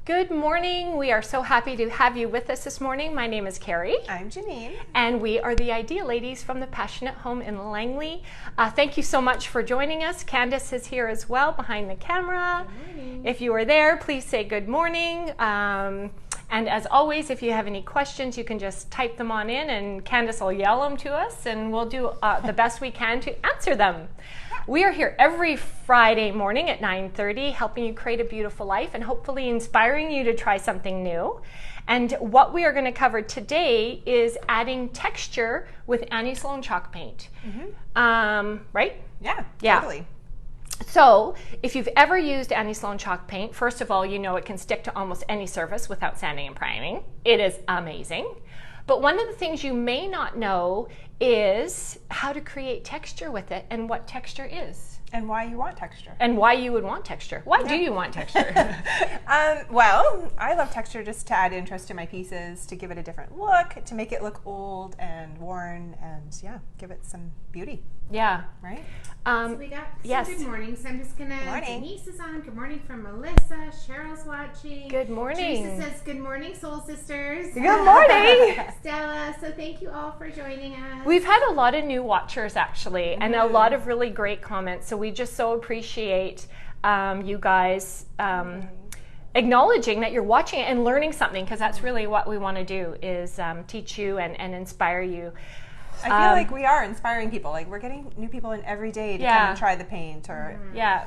Good morning. We are so happy to have you with us this morning. My name is Carrie. I'm Janine. And we are the Idea Ladies from the Passionate Home in Langley. Thank you so much for joining us. Candace is here as well behind the camera. Good morning. If you are there, please say good morning. And as always, if you have any questions, you can just type them on in and Candace will yell them to us and we'll do the best we can to answer them. We are here every Friday morning at 9:30 helping you create a beautiful life and hopefully inspiring you to try something new. And what we are going to cover today is adding texture with Annie Sloan chalk paint. Right? Yeah, totally. So if you've ever used Annie Sloan chalk paint, first of all, you know it can stick to almost any surface without sanding and priming. It is amazing. But one of the things you may not know is how to create texture with it and what texture is. And why you want texture. And why you would want texture. Why do you want texture? Well, I love texture just to add interest to my pieces, to give it a different look, to make it look old and worn, and yeah, give it some beauty. Yeah. Right? So we got yes. Good morning. So I'm just gonna. Morning. Denise is on. Good morning from Melissa. Cheryl's watching. Good morning. Teresa says good morning, soul sisters. Good morning. Stella. So thank you all for joining us. We've had a lot of new watchers actually, and a lot of really great comments. So we just so appreciate you guys acknowledging that you're watching it and learning something, because that's really what we want to do is teach you and inspire you. I feel like we are inspiring people. Like we're getting new people in every day to come and try the paint or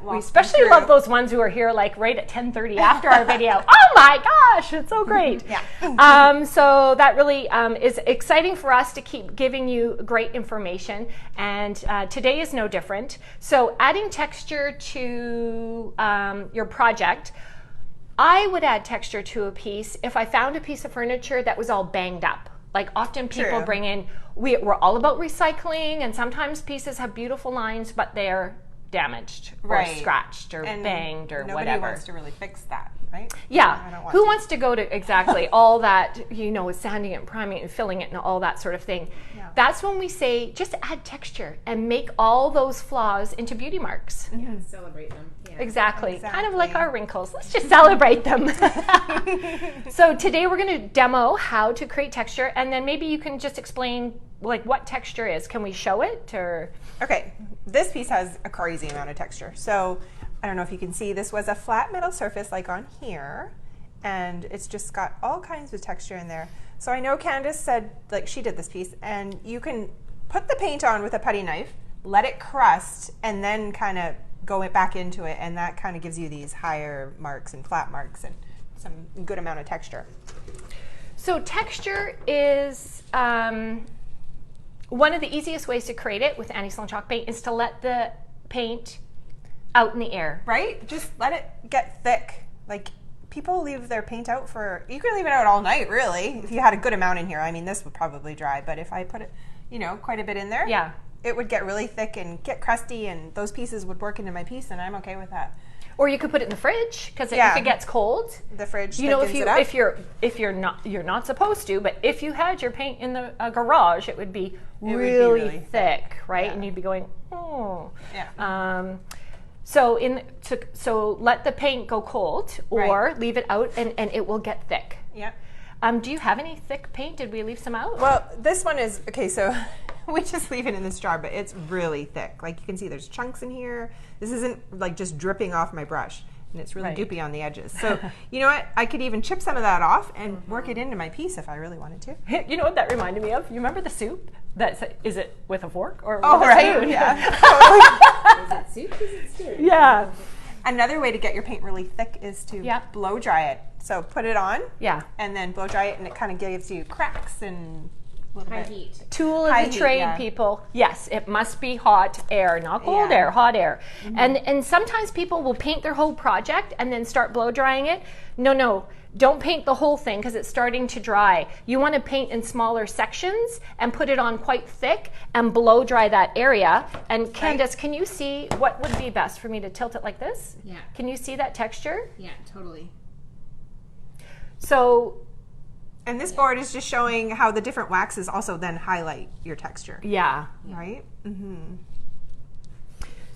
we especially love those ones who are here like right at 10:30 after our video. Oh my gosh, it's so great. So that really is exciting for us to keep giving you great information, and today is no different. So adding texture to your project, I would add texture to a piece if I found a piece of furniture that was all banged up. Like often people bring in, we're all about recycling, and sometimes pieces have beautiful lines, but they're damaged or scratched or banged or nobody whatever. Nobody wants to really fix that, right? Yeah. Who wants to go to exactly all that, with sanding it and priming it and filling it and all that sort of thing? Yeah. That's when we say just add texture and make all those flaws into beauty marks. Yeah, celebrate them. Yeah. Exactly. Kind of like our wrinkles. Let's just celebrate them. So today we're going to demo how to create texture, and then maybe you can just explain like what texture is. Can we show it or? Okay, this piece has a crazy amount of texture. So I don't know if you can see, this was a flat metal surface like on here, and it's just got all kinds of texture in there. So I know Candace said like she did this piece, and you can put the paint on with a putty knife, let it crust, and then kind of go back into it, and that kind of gives you these higher marks and flat marks and some good amount of texture. So texture is one of the easiest ways to create it with Annie Sloan chalk paint is to let the paint out in the air. Right? Just let it get thick. Like people leave their paint out you can leave it out all night really, if you had a good amount in here. I mean, this would probably dry, but if I put it, quite a bit in there, it would get really thick and get crusty, and those pieces would work into my piece, and I'm okay with that. Or you could put it in the fridge, because if it gets cold, the fridge if you're not supposed to, but if you had your paint in the garage, it would be really thick, right? Yeah. And you'd be going, oh. Yeah. So let the paint go cold, or leave it out, and it will get thick. Yeah. Do you have any thick paint? Did we leave some out? Well, this one is, okay, so we just leave it in this jar, but it's really thick. Like you can see there's chunks in here. This isn't like just dripping off my brush, and it's really doopy on the edges. So you know what? I could even chip some of that off and work it into my piece if I really wanted to. You know what that reminded me of? You remember the soup? Is it with a fork or with a spoon? Yeah. Is it soup? Is it stew? Yeah. Another way to get your paint really thick is to blow dry it. So put it on, and then blow dry it, and it kind of gives you cracks and high heat. Tool of the trade, people. Yes, it must be hot air, not cold air, hot air. And sometimes people will paint their whole project and then start blow drying it. No, don't paint the whole thing because it's starting to dry. You want to paint in smaller sections and put it on quite thick and blow dry that area. And Candace, can you see what would be best for me to tilt it like this? Yeah. Can you see that texture? Yeah, totally. So, and this board is just showing how the different waxes also then highlight your texture. Yeah. Right? Mm-hmm.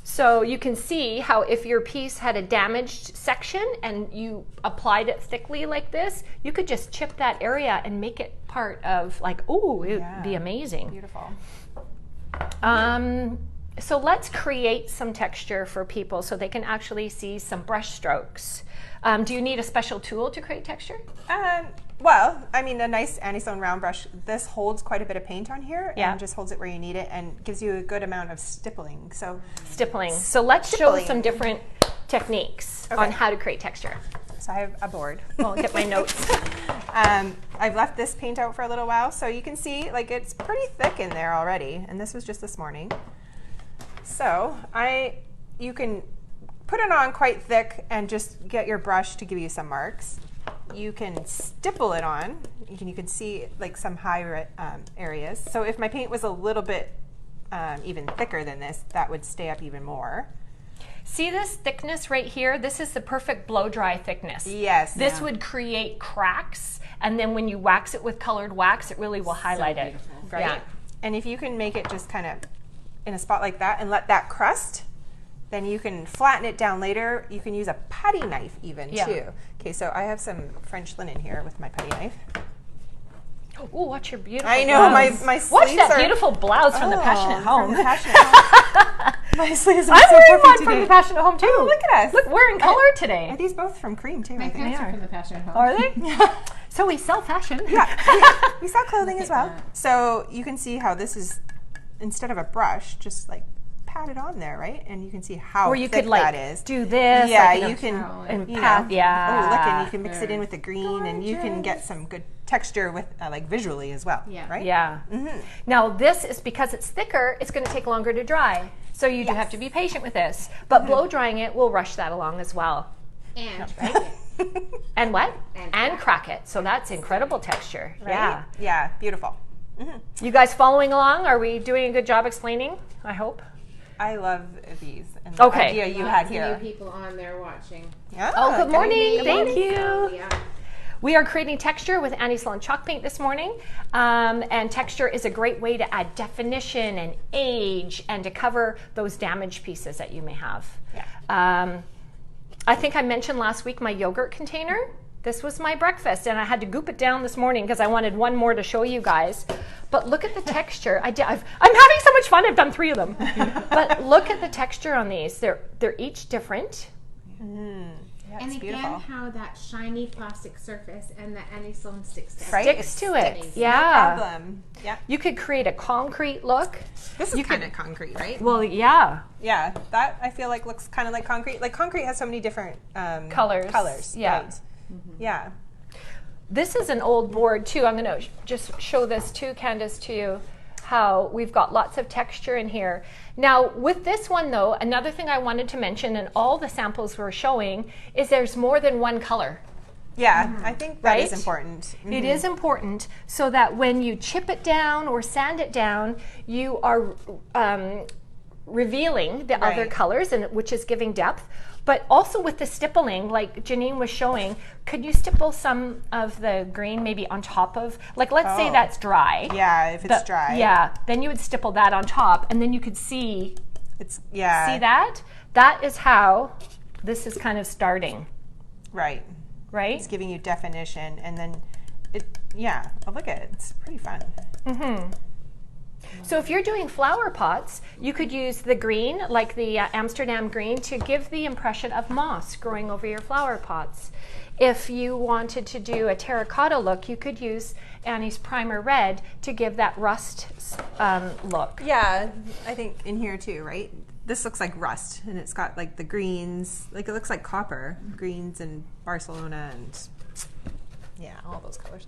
So you can see how if your piece had a damaged section and you applied it thickly like this, you could just chip that area and make it part of like, oh, it would be amazing. Beautiful. So let's create some texture for people so they can actually see some brush strokes. Do you need a special tool to create texture? Well, I mean, a nice Annie-Sloan round brush, this holds quite a bit of paint on here Yeah. and just holds it where you need it and gives you a good amount of stippling. So Stippling. So let's show some different techniques on how to create texture. So I have a board. I'll get my notes. I've left this paint out for a little while, so you can see like it's pretty thick in there already, and this was just this morning. So you can put it on quite thick and just get your brush to give you some marks. You can stipple it on. You can see like some high areas. So if my paint was a little bit even thicker than this, that would stay up even more. See this thickness right here? This is the perfect blow dry thickness. Yes. This would create cracks, and then when you wax it with colored wax, it really will highlight it. Right? Yeah. And if you can make it just kind of in a spot like that and let that crust, then you can flatten it down later. You can use a putty knife even too. Okay, so I have some French linen here with my putty knife. Oh, watch your beautiful I know, blouse. my sleeves Watch that are... beautiful blouse from the Passionate Home. From the Passionate Home. My sleeves are I'm so wearing perfect one today. from the Passionate Home too. Oh, look at us. Look, we're in color today. Are these both from Cream too, My I think? pants are. are from the Passionate Home. Are they? So we sell fashion. Yeah. We sell clothing as well. So you can see how this is, instead of a brush, just like pat it on there, right? And you can see how Or you thick could like that is. do this. Yeah, like, you can, and you pat, know. yeah. Oh, look, and you can mix it in with the green, and you can get some good texture with, like, visually as well. Yeah. Right? Yeah. Now this is because it's thicker, it's going to take longer to dry. So you do have to be patient with this. But blow drying it will rush that along as well. And And what? And And crack it. So that's incredible texture. Right? Yeah. Yeah, beautiful. You guys following along? Are we doing a good job explaining? I hope. I love these and the Okay. idea you lots had of here. new people on there watching. Yeah, Oh, good morning. Good Thank morning. you. Yeah. We are creating texture with Annie-Sloan chalk paint this morning. And texture is a great way to add definition and age and to cover those damaged pieces that you may have. Yeah. I think I mentioned last week my yogurt container. This was my breakfast, and I had to goop it down this morning because I wanted one more to show you guys. But look at the texture. I'm having so much fun. I've done 3 of them. But look at the texture on these. They're each different. Yeah, And it's again, beautiful. how that shiny plastic surface and the Annie-Sloan sticks to it. Right? Sticks to it. sticks. Yeah. No problem. Yeah. You could create a concrete look. This is kind of concrete, right? Well, yeah. Yeah, that I feel like looks kind of like concrete. Like concrete has so many different Colors. Colors, Yeah. right. Yeah. This is an old board too. I'm going to just show this too, Candace, to you, how we've got lots of texture in here. Now, with this one though, another thing I wanted to mention, and all the samples we're showing, is there's more than one color. Yeah, I think that is Right? important. It is important so that when you chip it down or sand it down, you are revealing the other Right. colors, and which is giving depth. But also with the stippling, like Janine was showing, could you stipple some of the green maybe on top of, like let's say Oh. that's dry. Yeah, if it's dry. Yeah, then you would stipple that on top, and then you could see It's yeah. see that? That is how this is kind of starting, Right. right? It's giving you definition, and then it. Yeah. Oh, look at it. It's pretty fun. So if you're doing flower pots, you could use the green, like the Amsterdam green, to give the impression of moss growing over your flower pots. If you wanted to do a terracotta look, you could use Annie's Primer Red to give that rust look. Yeah, I think in here too, right? This looks like rust, and it's got like the greens, like it looks like copper, greens and Barcelona, and yeah, all those colors.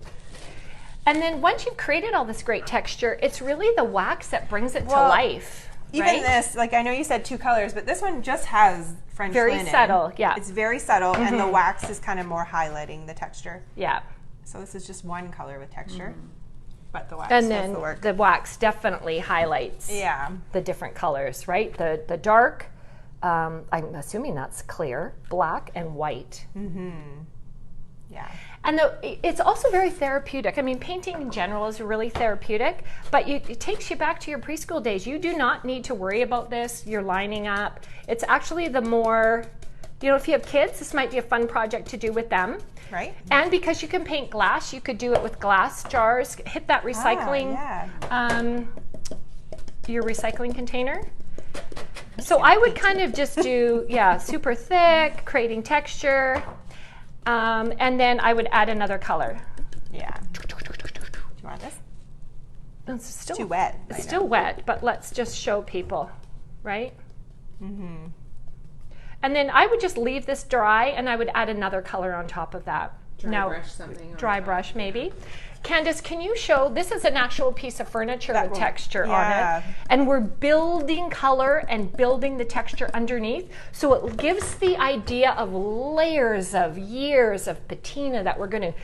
And then once you've created all this great texture, it's really the wax that brings it to Well, life. Even right? this, like I know you said 2 colors, but this one just has French Very linen. subtle, yeah. It's very subtle, and the wax is kind of more highlighting the texture. Yeah. So this is just one color with texture, but the wax And does then the work. the wax definitely highlights Yeah. the different colors, right? The dark, I'm assuming that's clear, black and white. Yeah. And it's also very therapeutic. I mean, painting in general is really therapeutic, but it takes you back to your preschool days. You do not need to worry about this. You're lining up. It's actually the more, you know, if you have kids, this might be a fun project to do with them. Right. And because you can paint glass, you could do it with glass jars. Hit that recycling, your recycling container. So I would kind of just do, super thick, creating texture. And then I would add another color. Yeah. Do you want this? It's still too wet. It's still wet, but let's just show people, right? Mm-hmm. And then I would just leave this dry, and I would add another color on top of that. Brush something. Dry brush, maybe. Candace, can you show, this is an actual piece of furniture with texture on it. And we're building color and building the texture underneath. So it gives the idea of layers of years of patina that we're going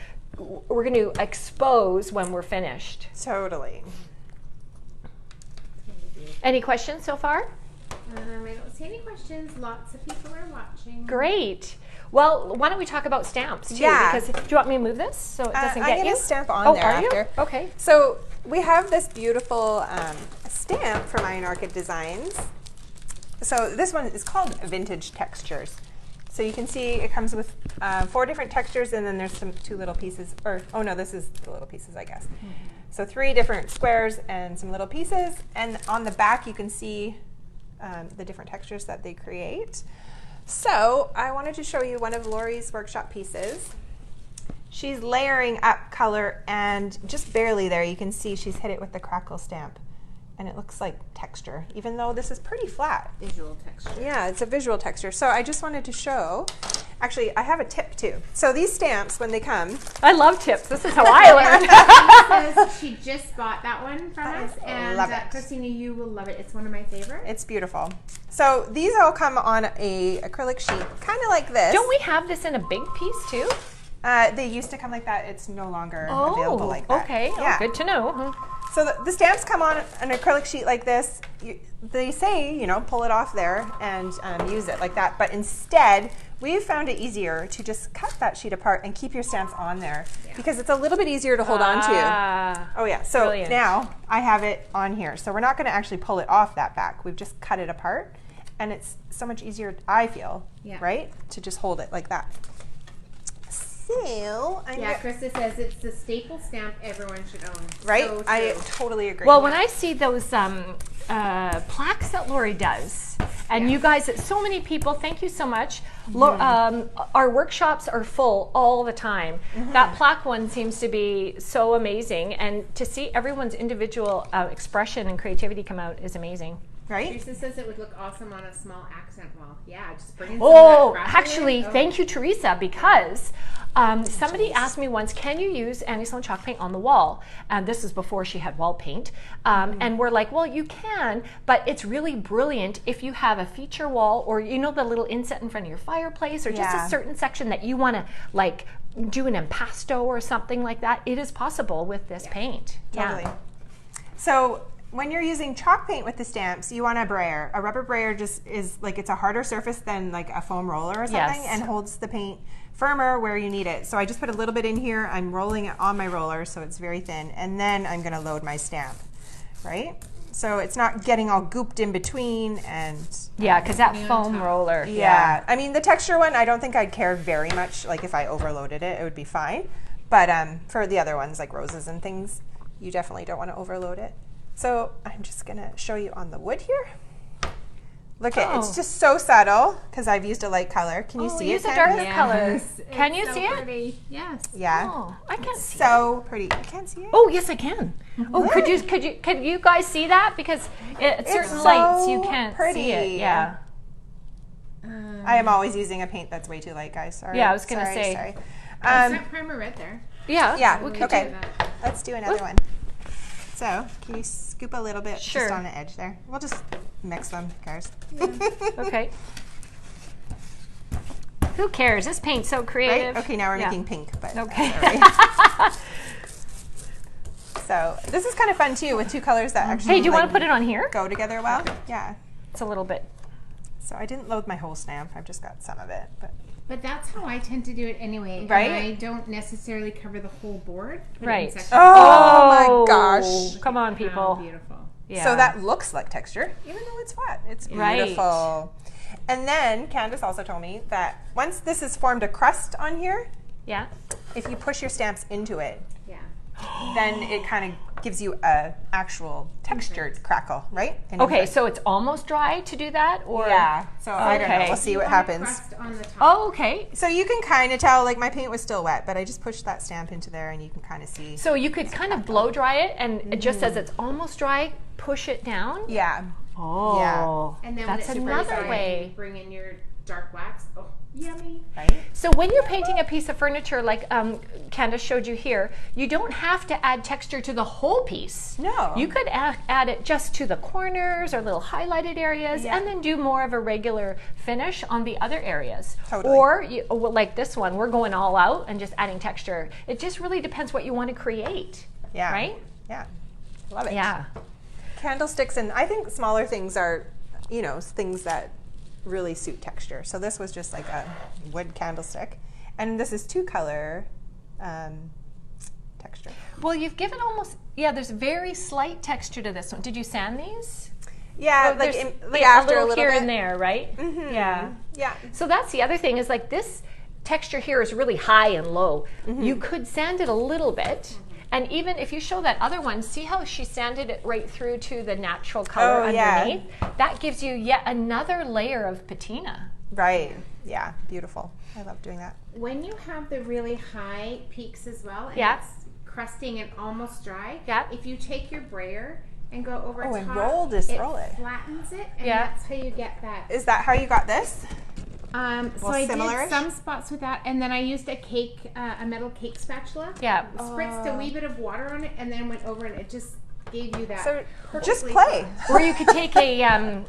to expose when we're finished. Totally. Any questions so far? I don't see any questions. Lots of people are watching. Great. Well, why don't we talk about stamps too? Yeah. Because do you want me to move this so it doesn't get you? I'm going to stamp on there are after. You? Okay. So we have this beautiful stamp from Iron Orchid Designs. So this one is called Vintage Textures. So you can see it comes with 4 different textures, and then there's some 2 little pieces, or oh no, this is the little pieces, I guess. Mm-hmm. So 3 different squares and some little pieces, and on the back you can see the different textures that they create. So I wanted to show you one of Lori's workshop pieces. She's layering up color, and just barely there you can see she's hit it with the crackle stamp, and it looks like texture, even though this is pretty flat. Visual texture. Yeah, it's a visual texture. So I just wanted to show, actually I have a tip too. So these stamps, when they come. I love tips. This is how I learned. She says she just bought that one from us, and love it. Christina, you will love it. It's one of my favorites. It's beautiful. So these all come on a acrylic sheet, kind of like this. Don't we have this in a big piece too? They used to come like that. It's no longer available like that. Okay. Yeah. Oh, good to know. So the stamps come on an acrylic sheet like this. They say, you know, pull it off there and use it like that. But instead, we've found it easier to just cut that sheet apart and keep your stamps on there because it's a little bit easier to hold on to. Oh yeah, so brilliant. Now I have it on here. So we're not going to actually pull it off that back. We've just cut it apart, and it's so much easier, I feel, right, to just hold it like that. So, Krista says it's the staple stamp everyone should own. Right? So I totally agree. Well, when I see those plaques that Lori does, and you guys, so many people, thank you so much. Our workshops are full all the time. That plaque one seems to be so amazing, and to see everyone's individual expression and creativity come out is amazing. Right? Teresa says it would look awesome on a small accent wall. Yeah, just bring in some of that actually, thank you, Teresa, because somebody asked me once, can you use anti-slime chalk paint on the wall? And this is before she had wall paint. And we're like, well, you can, but it's really brilliant if you have a feature wall, or you know, the little inset in front of your fireplace, or just a certain section that you want to like do an impasto or something like that. It is possible with this paint. Totally. So when you're using chalk paint with the stamps, you want a brayer. A rubber brayer just is like, it's a harder surface than like a foam roller or something, and holds the paint firmer where you need it. So I just put a little bit in here. I'm rolling it on my roller so it's very thin, and then I'm going to load my stamp, right? So it's not getting all gooped in between, and because that foam roller. I mean, the texture one, I don't think I'd care very much. Like if I overloaded it, it would be fine. But for the other ones like roses and things, you definitely don't want to overload it. So I'm just going to show you on the wood here. Look at it's just so subtle because I've used a light color. Can you see it? Use a darker color. Can you see pretty. it? Yes. Yeah. Oh, I can't see it. So pretty. You can't see it? Oh, yes, I can. Oh, could you guys see that? Because at certain lights you can't see it. Yeah. I am always using a paint that's way too light, guys. Sorry. Yeah, I was going to say. It's not primer red there. Yeah. We could Okay. do that. Let's do another one. So, can you scoop a little bit just on the edge there? We'll just mix them, who cares? Okay. Who cares? This paint's so creative. Right? Okay, now we're making pink, but okay. So, this is kind of fun too with 2 colors that actually Hey, do you want to put it on here? go together well? Yeah. It's a little bit. So I didn't load my whole stamp. I've just got some of it, but But that's how I tend to do it anyway. Right? And I don't necessarily cover the whole board. Right. Oh my gosh. Come on, people. How beautiful. Yeah. So that looks like texture, even though it's flat. It's beautiful. Right. And then Candace also told me that once this has formed a crust on here, yeah, if you push your stamps into it, yeah, then it kind of gives you a actual textured crackle, right? Okay, so it's almost dry to do that, or yeah. So I don't know. We'll see what happens. Crust on the top. Oh, okay. So you can kind of tell, like my paint was still wet, but I just pushed that stamp into there, and you can kind of see. So you could kind of blow dry it, and just as it's almost dry, push it down. Yeah. Oh, yeah. And then that's when it's another dry, way. bring in your dark wax. Oh, yummy. Right? So when you're painting a piece of furniture like Candace showed you here, you don't have to add texture to the whole piece. No. You could add it just to the corners or little highlighted areas, and then do more of a regular finish on the other areas. Totally. Or like this one, we're going all out and just adding texture. It just really depends what you want to create. Yeah. Right? Yeah. Love it. Yeah. Candlesticks, and I think smaller things are, you know, things that really suit texture. So this was just like a wood candlestick, and this is 2-color texture. Well, you've given almost, there's very slight texture to this one. Did you sand these? Yeah, Well, like after a little here bit. and there, right? Mm-hmm. Yeah. Yeah. So that's the other thing is like this texture here is really high and low. Mm-hmm. You could sand it a little bit. And even if you show that other one, see how she sanded it right through to the natural color underneath? That gives you yet another layer of patina. Right. Yeah. Beautiful. I love doing that. When you have the really high peaks as well, and it's crusting and almost dry, if you take your brayer and go over top, and roll it it. flattens it, and that's how you get that. Is that how you got this? So I similar-ish? did some spots with that, and then I used a metal cake spatula. Yeah. Spritzed a wee bit of water on it, and then went over, and it just gave you that. So just play. Or you could take a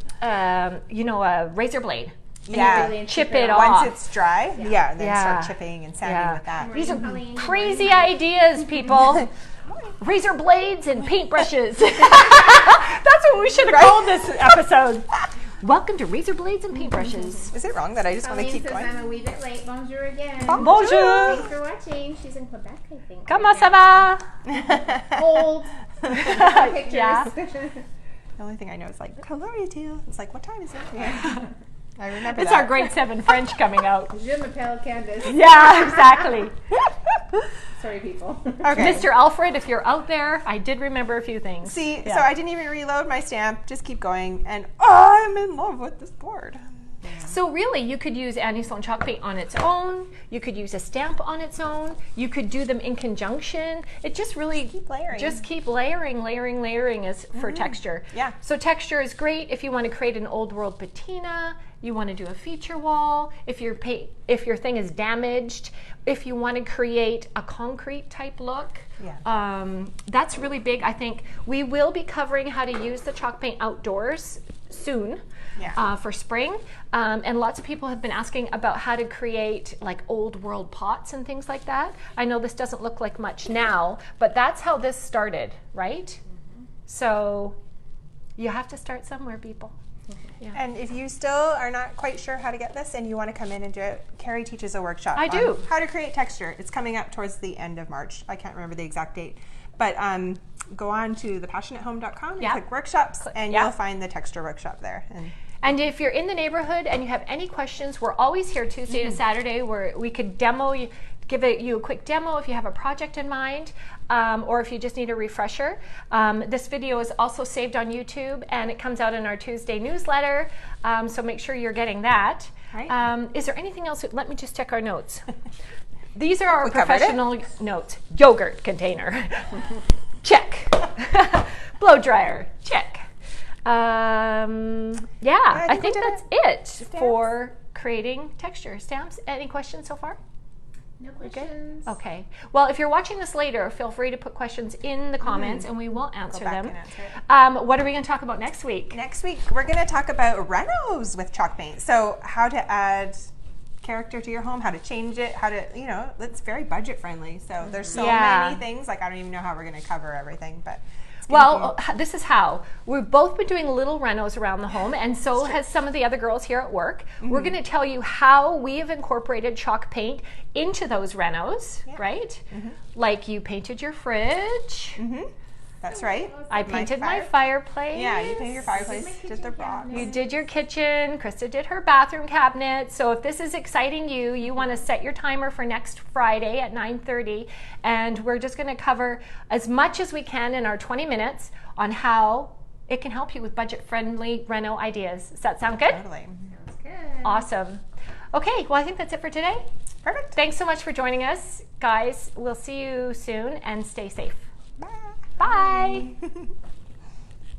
razor blade. Yeah. Chip it off. Once it's dry, then start chipping and sanding with that. These are crazy ideas, people. Razor blades and paintbrushes. That's what we should have called this episode. Welcome to Razor Blades and Paintbrushes. Is it wrong that I just want to keep going? I'm a wee bit late. Bonjour again. Bonjour. Thanks for watching. She's in Quebec, I think. Comment ça va? Cold. Yeah. The only thing I know is like, coloritil. It's like, what time is it? Yeah. I remember It's that. our grade 7 French coming out. Je m'appelle Candace. Yeah, exactly. Sorry, people. Okay. Mr. Alfred, if you're out there, I did remember a few things. See, so I didn't even reload my stamp. Just keep going. And I'm in love with this board. So really, you could use Annie Sloan chalk paint on its own. You could use a stamp on its own. You could do them in conjunction. It just really keep layering. Layering is for texture. Yeah. So texture is great if you want to create an old world patina. You want to do a feature wall. If your thing is damaged. If you want to create a concrete type look. Yeah. That's really big. I think we will be covering how to use the chalk paint outdoors soon. For spring, and lots of people have been asking about how to create like old world pots and things like that. I know this doesn't look like much now, but that's how this started, right? Mm-hmm. So you have to start somewhere, people. Yeah. And if you still are not quite sure how to get this and you want to come in and do it, Carrie teaches a workshop on how to create texture. It's coming up towards the end of March. I can't remember the exact date. But go on to thepassionatehome.com and click workshops, and you'll find the texture workshop there. And if you're in the neighborhood and you have any questions, we're always here Tuesday to Saturday where we could give you a quick demo if you have a project in mind, or if you just need a refresher. This video is also saved on YouTube, and it comes out in our Tuesday newsletter, so make sure you're getting that. Right. Is there anything else? Let me just check our notes. These are our professional notes. Yogurt container. Check. Blow dryer. Check. I think that's it for creating texture. Stamps. Any questions so far? No questions. Okay. Well, if you're watching this later, feel free to put questions in the comments and we will answer them. What are we going to talk about next week? Next week, we're going to talk about renos with chalk paint. So how to add character to your home, how to change it, how to, it's very budget friendly. So there's so many things. Like, I don't even know how we're going to cover everything, but it's Well, this is how. We've both been doing little renos around the home, and so has some of the other girls here at work. We're going to tell you how we have incorporated chalk paint into those renos, right? Like you painted your fridge. That's right. I painted my fireplace. Yeah, you painted your fireplace. Did the rock. You did your kitchen. Krista did her bathroom cabinet. So if this is exciting you want to set your timer for next Friday at 9:30, and we're just going to cover as much as we can in our 20 minutes on how it can help you with budget-friendly reno ideas. Does that sound good? Totally. Sounds good. Awesome. Okay, well, I think that's it for today. Perfect. Thanks so much for joining us, guys. We'll see you soon, and stay safe. Bye. Bye.